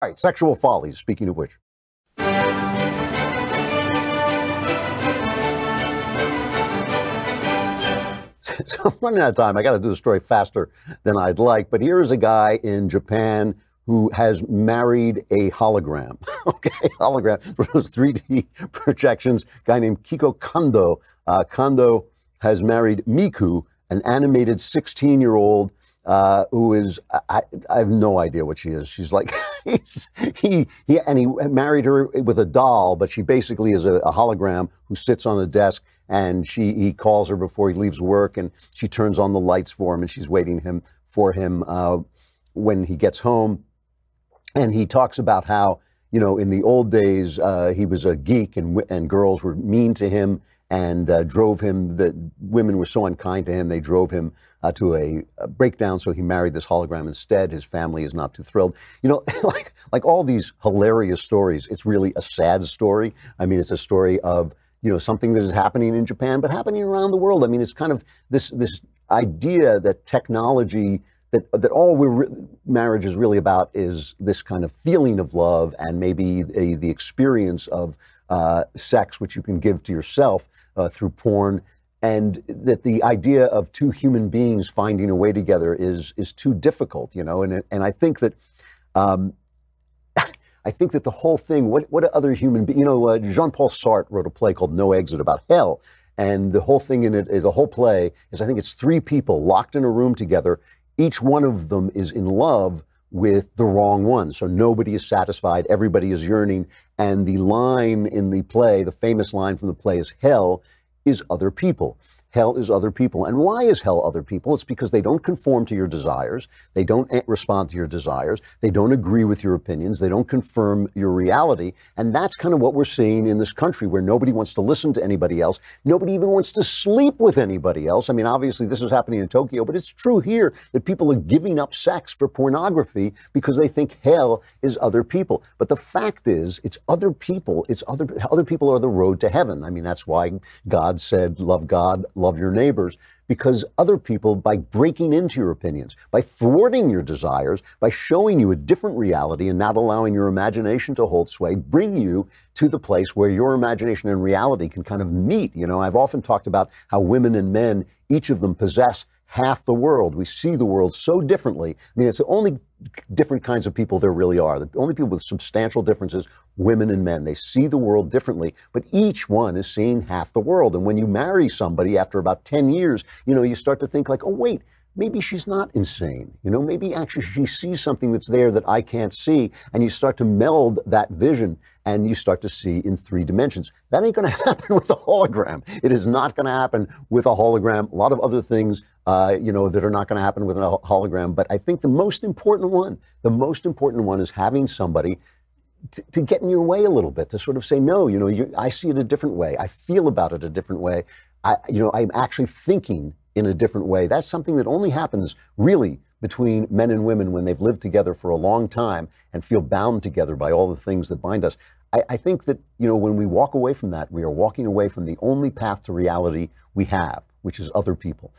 All right, sexual follies, speaking of which. So I'm running out of time. I got to do the story faster than I'd like. But here's a guy in Japan who has married a hologram. Okay, hologram for those 3D projections. Guy named Kiko Kondo. Kondo has married Miku, an animated 16-year-old who is, I have no idea what she is. She's like, he married her with a doll, but she basically is a hologram who sits on a desk, and he calls her before he leaves work, and she turns on the lights for him, and she's waiting for him when he gets home. And he talks about how, you know, in the old days, he was a geek, and girls were mean to him, and drove him, the women were so unkind to him, they drove him to a breakdown, so he married this hologram instead. His family is not too thrilled. You know, like all these hilarious stories, it's really a sad story. I mean, it's a story of, you know, something that is happening in Japan, but happening around the world. I mean, it's kind of this idea that technology, that all marriage is really about is this kind of feeling of love, and maybe the experience of sex, which you can give to yourself through porn, and that the idea of two human beings finding a way together is too difficult, you know. And I think that the whole thing, what other human being, you know, Jean-Paul Sartre wrote a play called No Exit about hell, and the whole thing in it, the whole play is, I think it's three people locked in a room together. Each one of them is in love with the wrong one. So nobody is satisfied. Everybody is yearning. And the line in the play, the famous line from the play, is hell is other people. Hell is other people. And why is hell other people? It's because they don't conform to your desires. They don't respond to your desires. They don't agree with your opinions. They don't confirm your reality. And that's kind of what we're seeing in this country, where nobody wants to listen to anybody else. Nobody even wants to sleep with anybody else. I mean, obviously this is happening in Tokyo, but it's true here that people are giving up sex for pornography because they think hell is other people. But the fact is, it's other people. It's other people are the road to heaven. I mean, that's why God said, love God, love your neighbors, because other people, by breaking into your opinions, by thwarting your desires, by showing you a different reality and not allowing your imagination to hold sway, bring you to the place where your imagination and reality can kind of meet. You know, I've often talked about how women and men, each of them possess half the world. We see the world so differently. I mean, it's the only different kinds of people there really are. The only people with substantial differences, women and men. They see the world differently, but each one is seeing half the world. And when you marry somebody after about 10 years, you know, you start to think like, oh, wait, maybe she's not insane. You know, maybe actually she sees something that's there that I can't see. And you start to meld that vision, and you start to see in 3 dimensions. That ain't going to happen with a hologram. It is not going to happen with a hologram. A lot of other things, you know, that are not going to happen with a hologram. But I think the most important one is having somebody to get in your way a little bit, to sort of say, no, you know, I see it a different way. I feel about it a different way. I'm actually thinking in a different way. That's something that only happens really between men and women when they've lived together for a long time and feel bound together by all the things that bind us. I think that, you know, when we walk away from that, we are walking away from the only path to reality we have, which is other people.